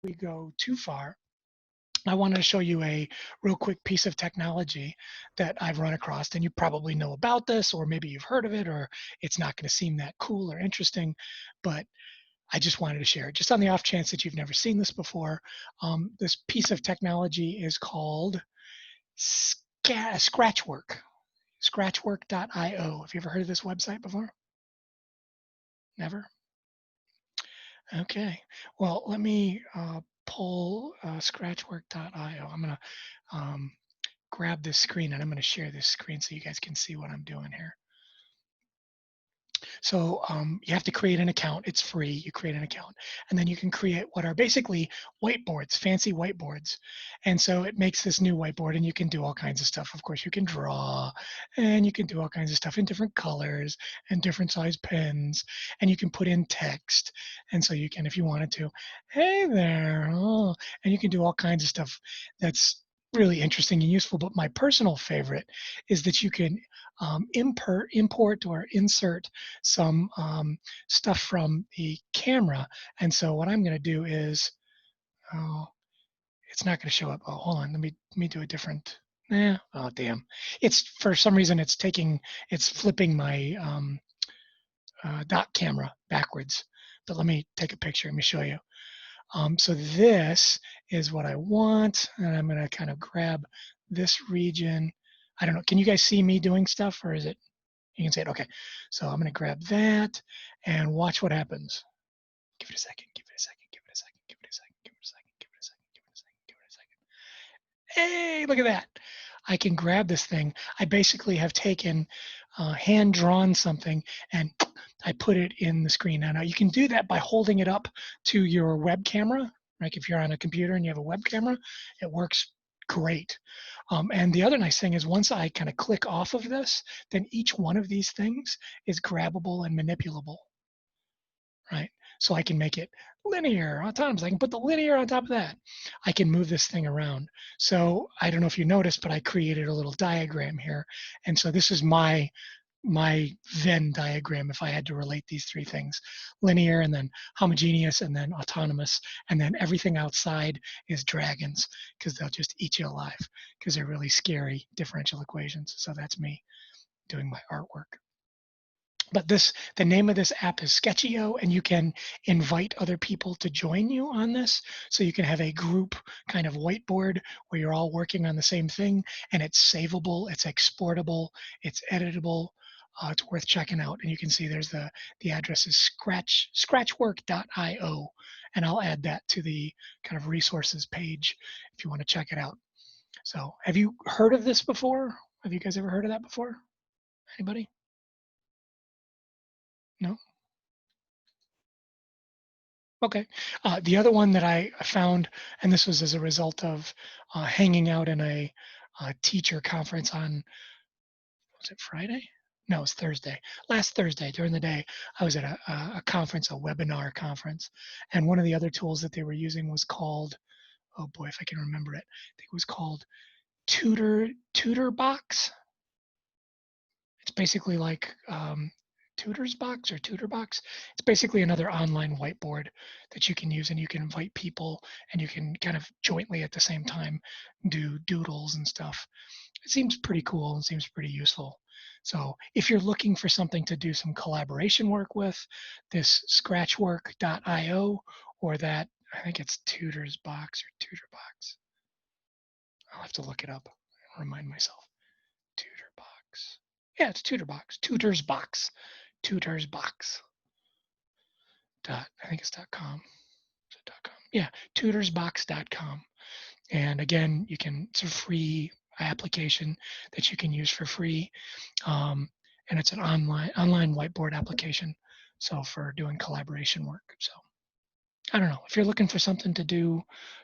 we go too far, I wanted to show you a real quick piece of technology that I've run across, and you probably know about this, or maybe you've heard of it, or it's not going to seem that cool or interesting, but I just wanted to share it. Just on the off chance that you've never seen this before, this piece of technology is called Scratchwork, scratchwork.io. Have you ever heard of this website before? Never? Okay. Well, let me pull scratchwork.io. I'm going to grab this screen and I'm going to share this screen so you guys can see what I'm doing here. So you have to create an account. It's free. You create an account, and then you can create what are basically whiteboards, fancy whiteboards. And so it makes this new whiteboard, and you can do all kinds of stuff. Of course, you can draw, and you can do all kinds of stuff in different colors and different size pens, and you can put in text. And so you can, if you wanted to, hey there, oh, and you can do all kinds of stuff that's really interesting and useful. But my personal favorite is that you can import or insert some stuff from the camera. And so what I'm going to do is, oh, it's not going to show up. Oh, hold on. Let me do a different. Oh, damn. It's for some reason it's flipping my dot camera backwards. But let me take a picture. Let me show you. So this is what I want, and I'm going to kind of grab this region. I don't know. Can you guys see me doing stuff, or is it? You can say it. Okay. So I'm going to grab that and watch what happens. Give it a second. Give it a second. Give it a second. Give it a second. Give it a second. Give it a second. Give it a second. Give it a second. Hey, look at that. I can grab this thing. I basically have taken hand drawn something and I put it in the screen. Now you can do that by holding it up to your web camera. Like if you're on a computer and you have a web camera, it works great. And the other nice thing is once I kind of click off of this, then each one of these things is grabbable and manipulable, right? So I can make it linear, autonomous. I can put the linear on top of that. I can move this thing around. So I don't know if you noticed, but I created a little diagram here. And so this is my Venn diagram if I had to relate these three things: linear, and then homogeneous, and then autonomous, and then everything outside is dragons because they'll just eat you alive because they're really scary differential equations. So that's me doing my artwork. But the name of this app is Sketchio, and you can invite other people to join you on this. So you can have a group kind of whiteboard where you're all working on the same thing, and it's savable, it's exportable, it's editable. It's worth checking out. And you can see there's the address is scratchwork.io, and I'll add that to the kind of resources page if you want to check it out. So have you heard of this before? Have you guys ever heard of that before? Anybody? No? Okay. The other one that I found, and this was as a result of hanging out in a teacher conference on, was it Friday? No, it was Thursday. Last Thursday during the day, I was at a conference, a webinar conference, and one of the other tools that they were using was called, oh boy, if I can remember it, I think it was called Tutor Box. It's basically like Tutor's Box or Tutor Box. It's basically another online whiteboard that you can use, and you can invite people, and you can kind of jointly at the same time do doodles and stuff. It seems pretty cool and seems pretty useful. So if you're looking for something to do some collaboration work with, this scratchwork.io or that, I think it's Tutor's Box or Tutor Box. I'll have to look it up and remind myself. Tutor Box. Yeah, it's Tutor Box. Tutor's Box. Tutor's Box. I think it's .com. Is it .com? Yeah, tutorsbox.com. And again, it's a free application that you can use for free. And it's an online whiteboard application. So for doing collaboration work. So I don't know. If you're looking for something to do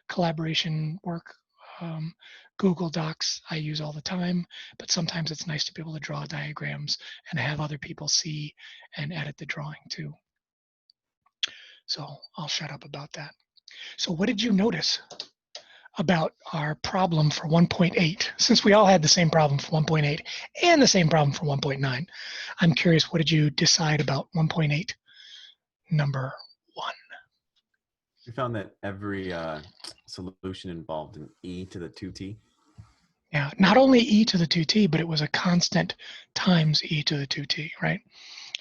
collaboration work, Google Docs I use all the time, but sometimes it's nice to be able to draw diagrams and have other people see and edit the drawing too. So I'll shut up about that. So what did you notice about our problem for 1.8? Since we all had the same problem for 1.8 and the same problem for 1.9, I'm curious, what did you decide about 1.8 number one? We found that every solution involved an e to the 2t. Yeah, not only e to the 2t, but it was a constant times e to the 2t, right?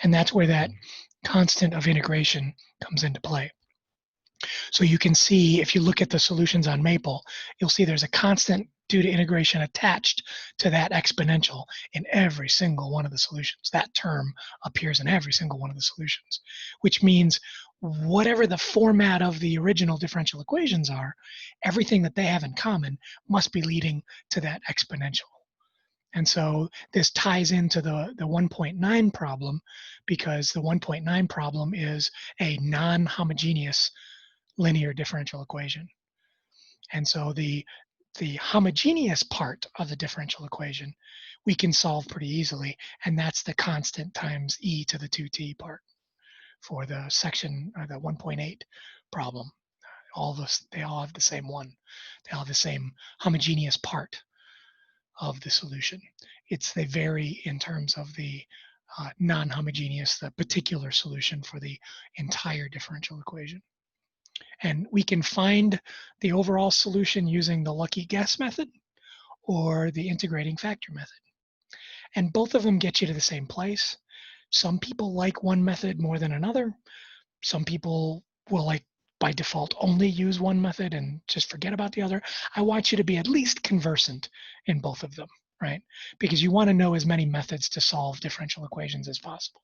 And that's where that constant of integration comes into play. So you can see, if you look at the solutions on Maple, you'll see there's a constant due to integration attached to that exponential in every single one of the solutions. That term appears in every single one of the solutions, which means whatever the format of the original differential equations are, everything that they have in common must be leading to that exponential. And so this ties into the 1.9 problem, because the 1.9 problem is a non-homogeneous linear differential equation. And so the homogeneous part of the differential equation we can solve pretty easily, and that's the constant times e to the 2t part for the section, or the 1.8 problem. They all have the same one. They all have the same homogeneous part of the solution. They vary in terms of the non-homogeneous, the particular solution for the entire differential equation. And we can find the overall solution using the lucky guess method or the integrating factor method. And both of them get you to the same place. Some people like one method more than another. Some people will, like, by default only use one method and just forget about the other. I want you to be at least conversant in both of them, right? Because you want to know as many methods to solve differential equations as possible.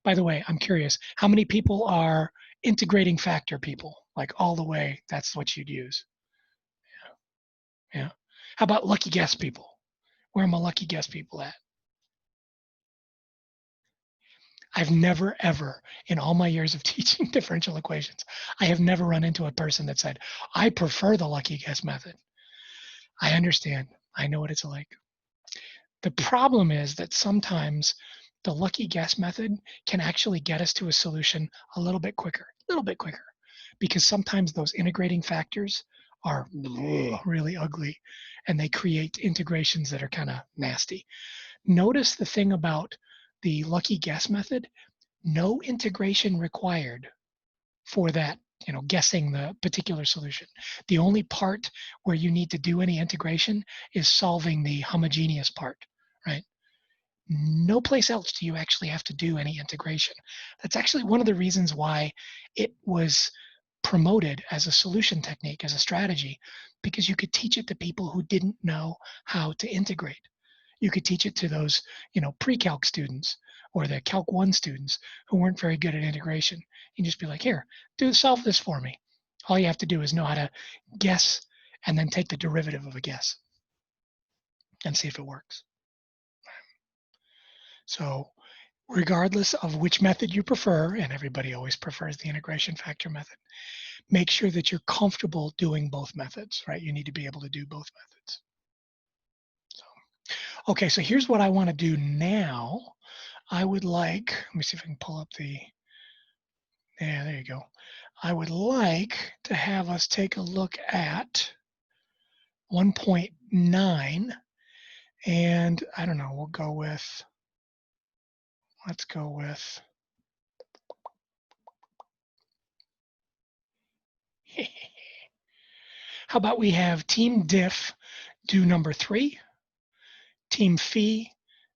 By the way, I'm curious, how many people are integrating factor people? Like all the way, that's what you'd use. Yeah. How about lucky guess people? Where are my lucky guess people at? I've never, ever, in all my years of teaching differential equations, I have never run into a person that said, I prefer the lucky guess method. I understand. I know what it's like. The problem is that sometimes the lucky guess method can actually get us to a solution a little bit quicker, because sometimes those integrating factors are really ugly and they create integrations that are kind of nasty. Notice the thing about the lucky guess method, no integration required for that, guessing the particular solution. The only part where you need to do any integration is solving the homogeneous part, right? No place else do you actually have to do any integration. That's actually one of the reasons why it was promoted as a solution technique, as a strategy, because you could teach it to people who didn't know how to integrate. You could teach it to those, pre-calc students or the Calc 1 students who weren't very good at integration. You just be like, here, solve this for me. All you have to do is know how to guess and then take the derivative of a guess and see if it works. So regardless of which method you prefer, and everybody always prefers the integration factor method, make sure that you're comfortable doing both methods, right? You need to be able to do both methods. Okay, so here's what I want to do now. I would like, let me see if I can pull up yeah, there you go. I would like to have us take a look at 1.9, and I don't know, let's go with, how about we have team diff do number 3, team phi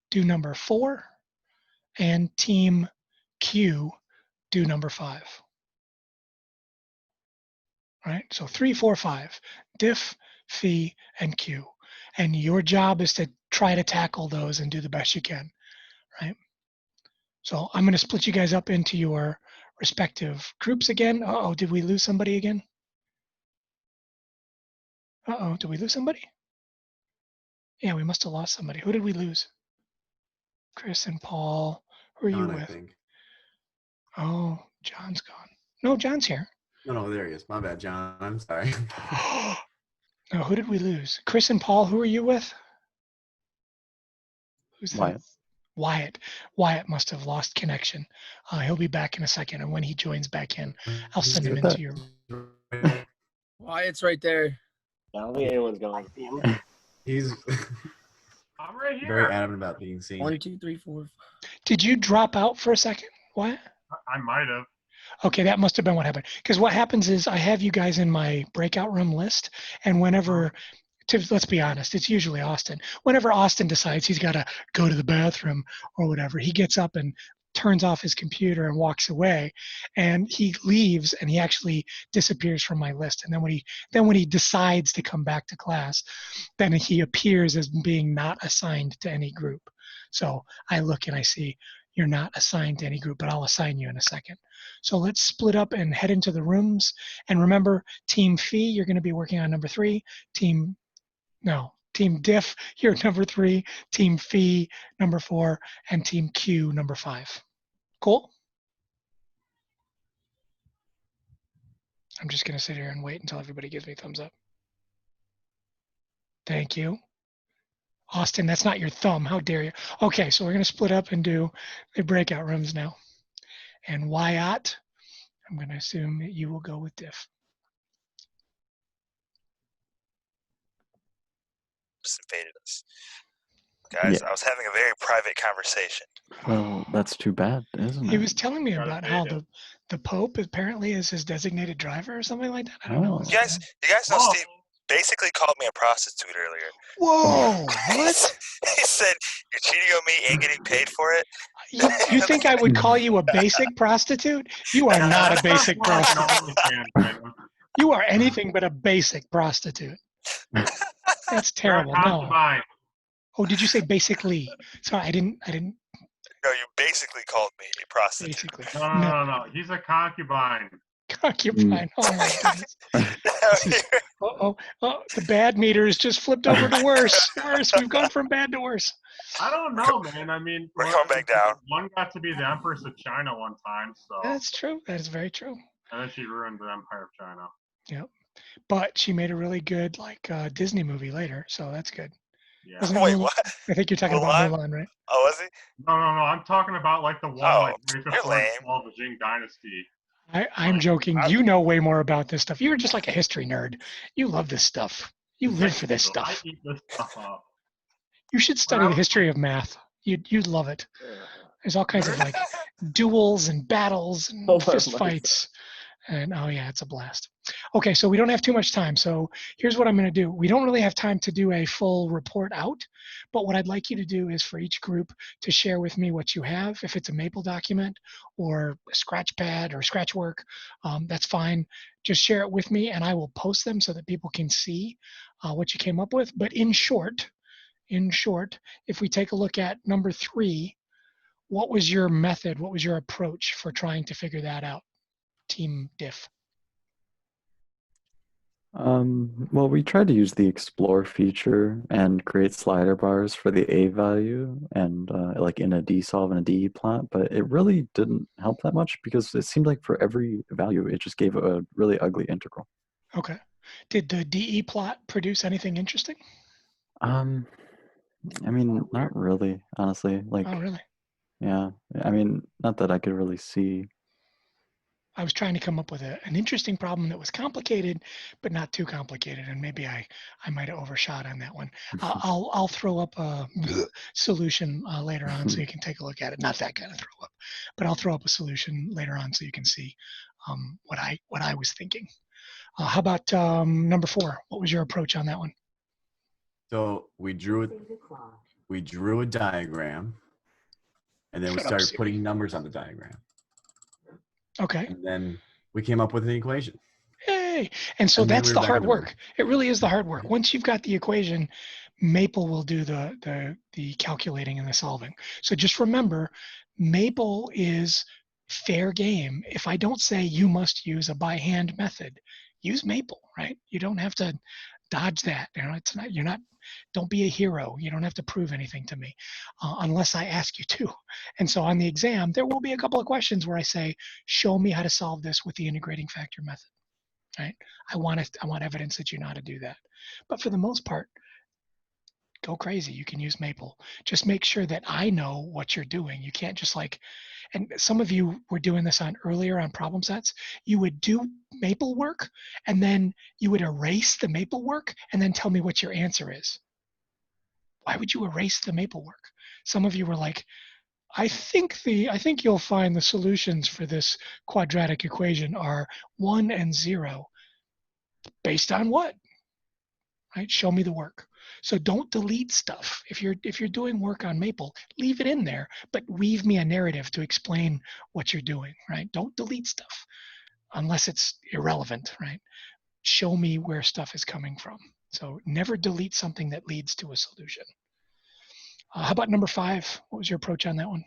do number 4, and team Q do number 5. Right? So 3, 4, 5, diff, phi, and Q. And your job is to try to tackle those and do the best you can, right? So I'm going to split you guys up into your respective groups again. Uh-oh, did we lose somebody again? Uh-oh, did we lose somebody? Yeah, we must have lost somebody. Who did we lose? Chris and Paul. Who are you John, I with? think. Oh, John's gone. No, John's here. No, there he is. My bad, John. I'm sorry. No, who did we lose? Chris and Paul, who are you with? Who's the Wyatt. Wyatt? Wyatt must have lost connection. He'll be back in a second, and when he joins back in, I'll send him into your. Wyatt's right there. I don't think anyone's going. He's I'm right here. very adamant about being seen. 1, 2, 3, 4. Did you drop out for a second? What? I might have. Okay, that must have been what happened. Because what happens is I have you guys in my breakout room list, and whenever, let's be honest, it's usually Austin. Whenever Austin decides he's got to go to the bathroom or whatever, he gets up and turns off his computer and walks away, and he leaves and he actually disappears from my list. And then when he decides to come back to class, then he appears as being not assigned to any group. So I look and I see you're not assigned to any group, but I'll assign you in a second. So let's split up and head into the rooms. And remember, Team Phi, you're going to be working on number 3. Team Diff, you're number 3. Team Phi, number 4. And Team Q, number 5. Cool? I'm just going to sit here and wait until everybody gives me a thumbs up. Thank you. Austin, that's not your thumb. How dare you? Okay, so we're going to split up and do the breakout rooms now. And Wyatt, I'm going to assume that you will go with Diff. Just invaded us. Guys, Yeah. I was having a very private conversation. Well, that's too bad, isn't He it? was telling me Gotta about pay how him. the Pope apparently is his designated driver or something like that. I don't know. Oh. You guys know Oh. Steve basically called me a prostitute earlier. Whoa, what? He said, "You're cheating on me and getting paid for it." You think I would call you a basic prostitute? You are not a basic More like an prostitute. OnlyFans type of- You are anything but a basic prostitute. That's You're a terrible. No. concubine. Oh, did you say basically? Sorry, I didn't No, you basically called me a prostitute. basically. No. He's a concubine. Concubine. Oh my goodness. Oh, the bad meter has just flipped over to worse. Worse. We've gone from bad to worse. I don't know, man. I mean, We're coming back down. One got to be the Empress of China one time, so That's true. That is very true. and then she ruined the Empire of China. Yep. But she made a really good Disney movie later, so that's good. Yeah. Wasn't it Wait, Mulan? what? I think you're talking about Mulan? Mulan, right? Oh, was he? No. I'm talking about like the one Oh, like right you're before lame. the fall of the Jing Dynasty. I'm joking. You know way more about this stuff. You're just like a history nerd. You love this stuff. You live for this I stuff. eat this stuff up. You should study the history of math. You'd love it. There's all kinds of like duels and battles and Oh my fist God. fights. And oh yeah, it's a blast. Okay, so we don't have too much time. So here's what I'm going to do. We don't really have time to do a full report out, but what I'd like you to do is for each group to share with me what you have. If it's a Maple document or a scratch pad or scratch work, that's fine. Just share it with me and I will post them so that people can see what you came up with. But in short, if we take a look at number 3, what was your method? What was your approach for trying to figure that out? Team Diff. Well, we tried to use the explore feature and create slider bars for the A value and like in a D solve and a DE plot, but it really didn't help that much because it seemed like for every value, it just gave a really ugly integral. Okay. Did the DE plot produce anything interesting? I mean, not really, honestly. Like, Oh, really? yeah, I mean, not that I could really see. I was trying to come up with an interesting problem that was complicated, but not too complicated, and maybe I might have overshot on that one. I'll throw up a solution later on so you can take a look at it. Not that kind of throw up, but I'll throw up a solution later on so you can see what I was thinking. How about number 4? What was your approach on that one? So we drew a diagram, and then we Shut up, started Siri. putting numbers on the diagram, Okay. and then we came up with an equation. Hey, and so And then that's we were the back hard in the room. work. It really is the hard work. Once you've got the equation, Maple will do the calculating and the solving. So just remember, Maple is fair game. If I don't say you must use a by hand method, use Maple, right? You don't have to dodge that. You know, it's not. You're not. Don't be a hero. You don't have to prove anything to me, unless I ask you to. And so on the exam, there will be a couple of questions where I say, show me how to solve this with the integrating factor method. Right? I want evidence that you know how to do that. But for the most part, go crazy. You can use Maple. Just make sure that I know what you're doing. You can't just and some of you were doing this earlier on problem sets. You would do Maple work and then you would erase the Maple work and then tell me what your answer is. Why would you erase the Maple work? Some of you were like, I think you'll find the solutions for this quadratic equation are 1 and 0 based on what? Right? Show me the work. So don't delete stuff. If you're doing work on Maple, leave it in there, but weave me a narrative to explain what you're doing, right? Don't delete stuff unless it's irrelevant, right? Show me where stuff is coming from. So never delete something that leads to a solution. How about number 5? What was your approach on that one?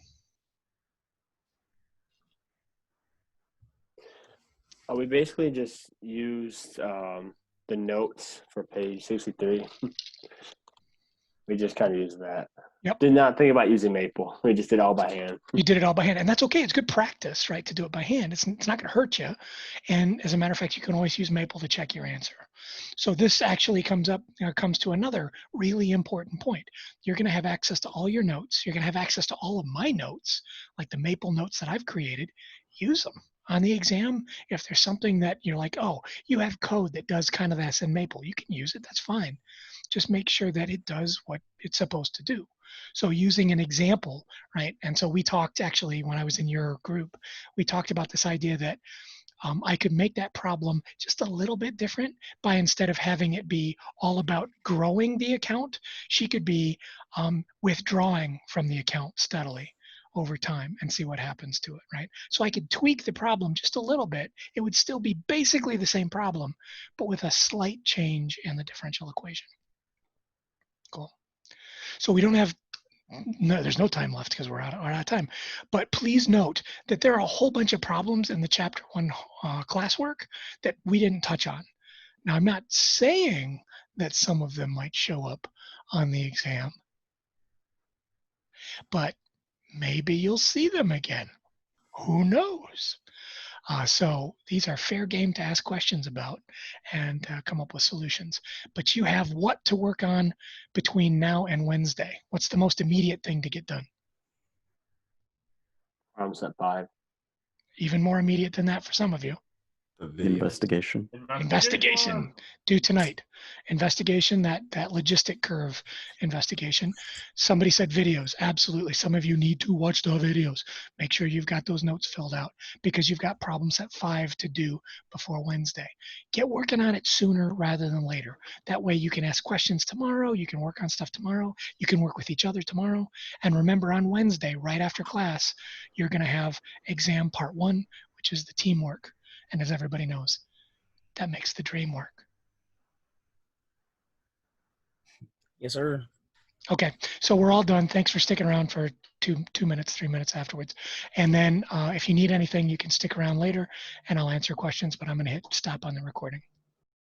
We basically just used the notes for page 63. We just kind of used that. Yep. Did not think about using Maple. We just did it all by hand. You did it all by hand, and that's okay. It's good practice, right, to do it by hand. It's not going to hurt you. And as a matter of fact, you can always use Maple to check your answer. So this actually comes to another really important point. You're going to have access to all your notes. You're going to have access to all of my notes, like the Maple notes that I've created. Use them on the exam. If there's something that you're like, oh, you have code that does kind of this in Maple, you can use it. That's fine. Just make sure that it does what it's supposed to do. So using an example, right? And so we talked actually when I was in your group, we talked about this idea that I could make that problem just a little bit different by instead of having it be all about growing the account, she could be withdrawing from the account steadily over time and see what happens to it, right? So I could tweak the problem just a little bit. It would still be basically the same problem, but with a slight change in the differential equation. Cool. So we don't have there's no time left because we're out of time. But please note that there are a whole bunch of problems in the chapter 1 classwork that we didn't touch on. Now, I'm not saying that some of them might show up on the exam, but maybe you'll see them again. Who knows? So these are fair game to ask questions about and come up with solutions. But you have what to work on between now and Wednesday? What's the most immediate thing to get done? Problem set 5. Even more immediate than that for some of you. The video. Investigation. Investigation due tonight. Investigation, that logistic curve investigation. Somebody said videos. Absolutely. Some of you need to watch the videos. Make sure you've got those notes filled out because you've got problem set 5 to do before Wednesday. Get working on it sooner rather than later. That way you can ask questions tomorrow. You can work on stuff tomorrow. You can work with each other tomorrow. And remember, on Wednesday, right after class, you're going to have exam part 1, which is the teamwork. And as everybody knows, that makes the dream work. Yes, sir. Okay, so we're all done. Thanks for sticking around for 2 minutes, 3 minutes afterwards. And then if you need anything, you can stick around later and I'll answer questions, but I'm going to hit stop on the recording.